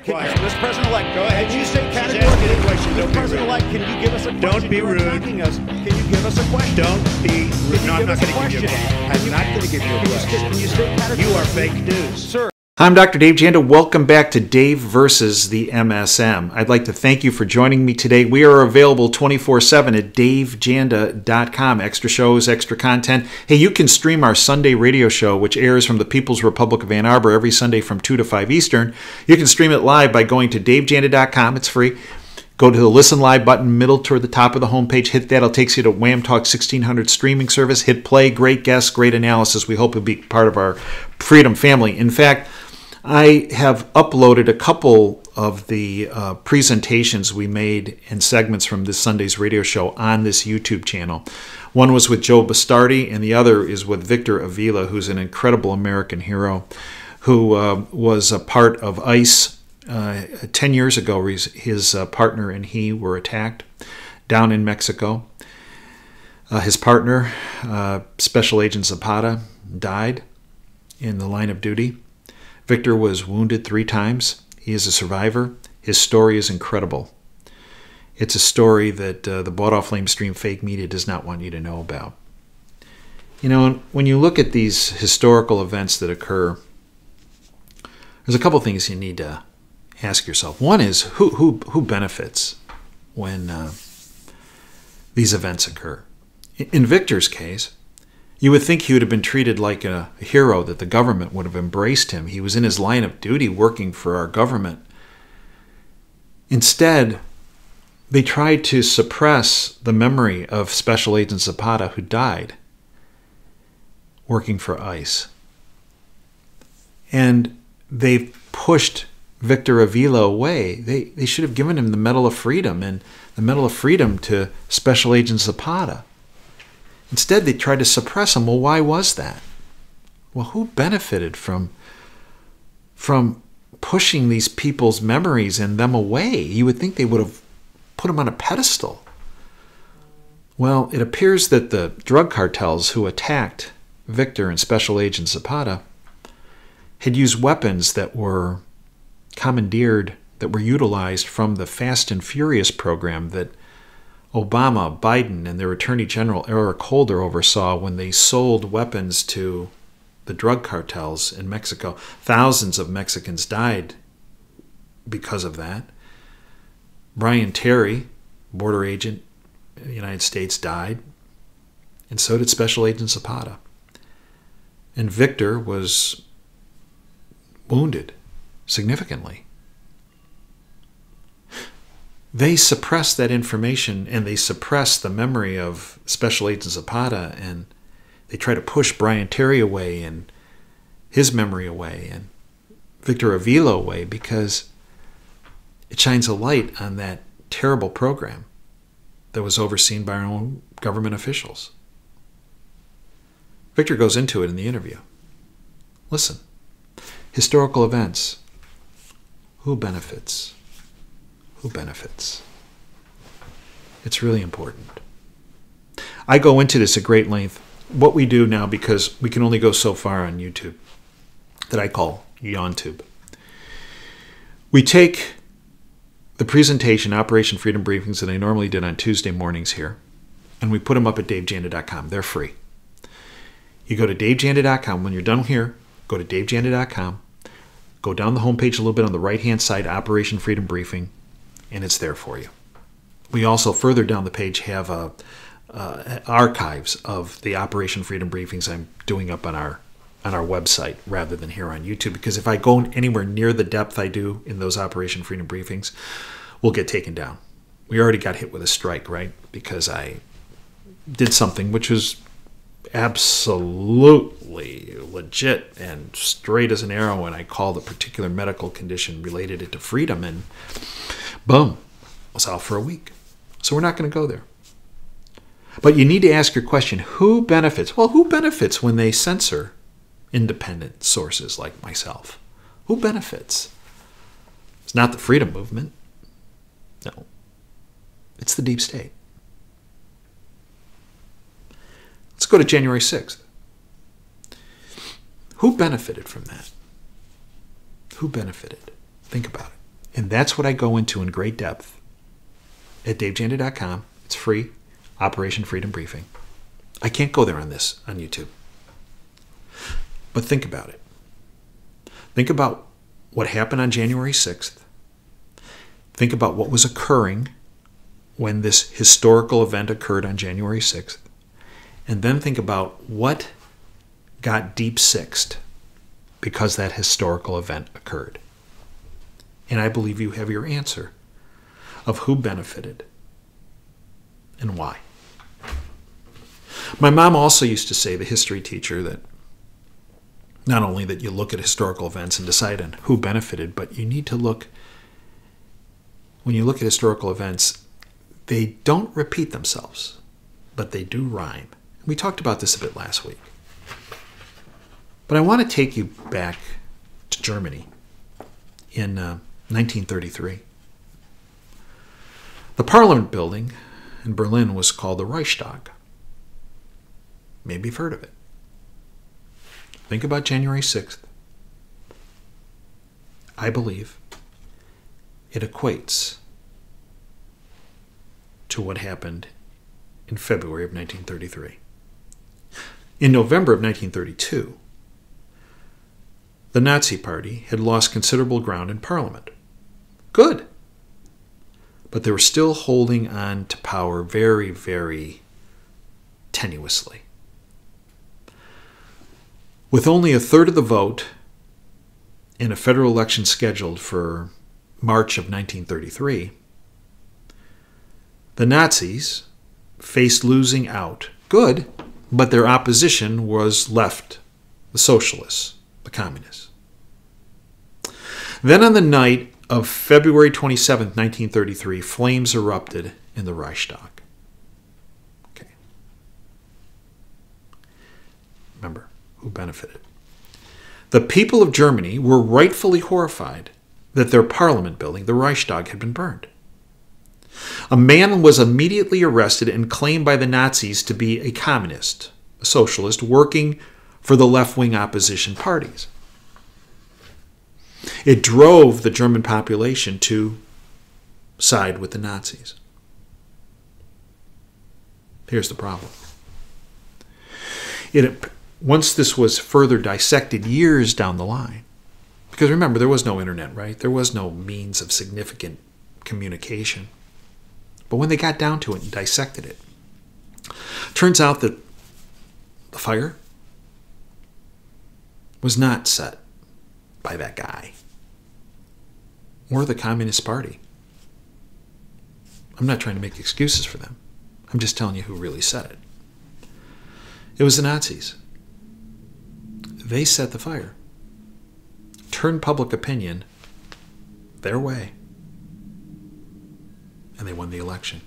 Mr. President-elect, go ahead. Can you say She's categorically, asking a question. Mr. President-elect, can you give us a question? Don't be You're rude. attacking us. Can you give us a question? Don't be rude. No, I'm not going to give you a question? question. I'm not going to give you a question. Can you state categorically? You are fake news. Sir. I'm Dr. Dave Janda. Welcome back to Dave versus the MSM. I'd like to thank you for joining me today. We are available 24/7 at davejanda.com. Extra shows, extra content. Hey, you can stream our Sunday radio show, which airs from the People's Republic of Ann Arbor every Sunday from 2 to 5 Eastern. You can stream it live by going to davejanda.com. It's free. Go to the Listen Live button, middle toward the top of the homepage. Hit that. It takes you to Wham Talk 1600 streaming service. Hit play. Great guests, great analysis. We hope you'll be part of our Freedom family. In fact, I have uploaded a couple of the presentations we made and segments from this Sunday's radio show on this YouTube channel. One was with Joe Bastardi, and the other is with Victor Avila, who's an incredible American hero who was a part of ICE 10 years ago. His partner and he were attacked down in Mexico. His partner, Special Agent Zapata, died in the line of duty. Victor was wounded 3 times. He is a survivor. His story is incredible. It's a story that the bought-off lamestream fake media does not want you to know about. You know, when you look at these historical events that occur, there's a couple things you need to ask yourself. One is who benefits when these events occur. In Victor's case, you would think he would have been treated like a hero, that the government would have embraced him. He was in his line of duty working for our government. Instead, they tried to suppress the memory of Special Agent Zapata, who died working for ICE. And they pushed Victor Avila away. They should have given him the Medal of Freedom and the Medal of Freedom to Special Agent Zapata. Instead, they tried to suppress him. Well, why was that? Well, who benefited from pushing these people's memories and them away? You would think they would have put him on a pedestal. Well, it appears that the drug cartels who attacked Victor and Special Agent Zapata had used weapons that were commandeered, that were utilized from the Fast and Furious program that Obama, Biden, and their Attorney General Eric Holder oversaw when they sold weapons to the drug cartels in Mexico. Thousands of Mexicans died because of that. Brian Terry, border agent in the United States, died, and so did Special Agent Zapata. And Victor was wounded significantly. They suppressed that information, and they suppressed the memory of Special Agent Zapata, and they try to push Brian Terry away and his memory away and Victor Avila away because it shines a light on that terrible program that was overseen by our own government officials. Victor goes into it in the interview. Listen, historical events. Who benefits? Who benefits? It's really important. I go into this at great length. What we do now, because we can only go so far on YouTube, that I call YonTube. We take the presentation, Operation Freedom Briefings, that I normally did on Tuesday mornings here, and we put them up at davejanda.com. They're free. You go to davejanda.com. When you're done here, go to davejanda.com. Go down the homepage a little bit on the right-hand side, Operation Freedom Briefing, and it's there for you. We also, further down the page, have archives of the Operation Freedom Briefings I'm doing up on our website rather than here on YouTube, because if I go anywhere near the depth I do in those Operation Freedom Briefings, we'll get taken down. We already got hit with a strike, right? Because I did something which was absolutely legit and straight as an arrow, and I called a particular medical condition, related it to freedom, and boom, I was out for a week. So we're not going to go there. But you need to ask your question, who benefits? Well, who benefits when they censor independent sources like myself? Who benefits? It's not the freedom movement. No. It's the deep state. Let's go to January 6th. Who benefited from that? Who benefited? Think about it. And that's what I go into in great depth at davejanda.com. It's free. Operation Freedom Briefing. I can't go there on YouTube. But think about it. Think about what happened on January 6th. Think about what was occurring when this historical event occurred on January 6th. And then think about what got deep sixed because that historical event occurred. And I believe you have your answer of who benefited and why. My mom also used to say, the history teacher, that not only that you look at historical events and decide on who benefited, but you need to look, when you look at historical events, they don't repeat themselves, but they do rhyme. We talked about this a bit last week. But I want to take you back to Germany in 1933. The Parliament building in Berlin was called the Reichstag. Maybe you've heard of it. Think about January 6th. I believe it equates to what happened in February of 1933. In November of 1932, the Nazi Party had lost considerable ground in Parliament. Good. But they were still holding on to power very, very tenuously. With only a third of the vote in a federal election scheduled for March of 1933, the Nazis faced losing out. Good, but their opposition was left, the socialists, the communists. Then on the night of February 27, 1933, flames erupted in the Reichstag. Okay. Remember, who benefited? The people of Germany were rightfully horrified that their parliament building, the Reichstag, had been burned. A man was immediately arrested and claimed by the Nazis to be a communist, a socialist, working for the left-wing opposition parties. It drove the German population to side with the Nazis. Here's the problem. Once this was further dissected years down the line, because remember, there was no internet, right? There was no means of significant communication. But when they got down to it and dissected it, turns out that the fire was not set by that guy or the Communist Party. I'm not trying to make excuses for them. I'm just telling you who really set it. It was the Nazis. They set the fire, turned public opinion their way, and they won the election.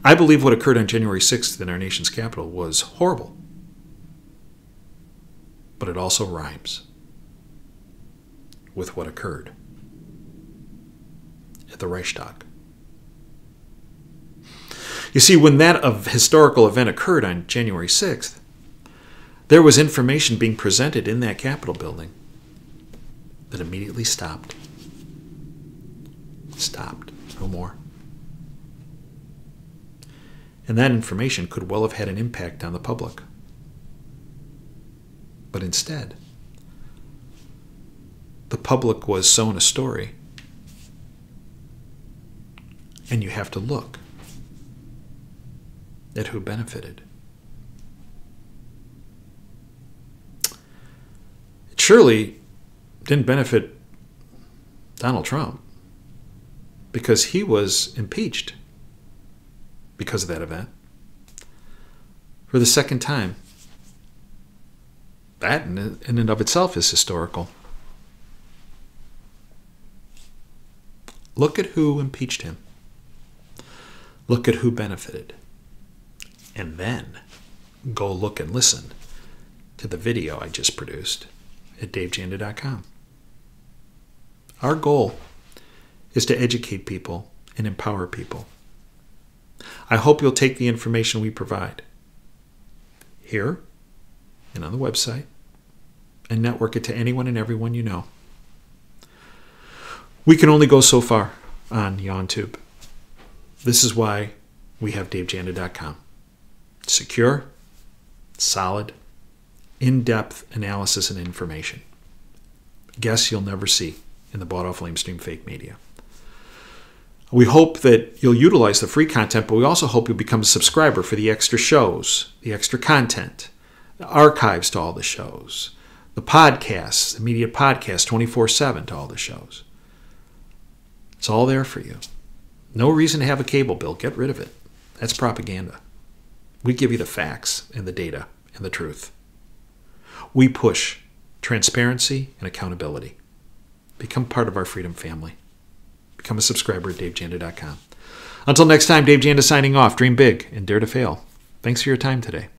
I believe what occurred on January 6th in our nation's capital was horrible, but it also rhymes with what occurred at the Reichstag. You see, when that historical event occurred on January 6th, there was information being presented in that Capitol building that immediately stopped. Stopped. No more. And that information could well have had an impact on the public. But instead, the public was sown a story, and you have to look at who benefited. It surely didn't benefit Donald Trump, because he was impeached because of that event for the second time. That in and of itself is historical. Look at who impeached him. Look at who benefited. And then go look and listen to the video I just produced at davejanda.com. Our goal is to educate people and empower people. I hope you'll take the information we provide here and on the website and network it to anyone and everyone you know. We can only go so far on YawnTube. This is why we have DaveJanda.com. Secure, solid, in-depth analysis and information. Guests you'll never see in the bought-off lamestream fake media. We hope that you'll utilize the free content, but we also hope you'll become a subscriber for the extra shows, the extra content, the archives to all the shows, the podcasts, the media podcast 24/7 to all the shows. It's all there for you. No reason to have a cable bill. Get rid of it. That's propaganda. We give you the facts and the data and the truth. We push transparency and accountability. Become part of our freedom family. Become a subscriber at DaveJanda.com. Until next time, Dave Janda signing off. Dream big and dare to fail. Thanks for your time today.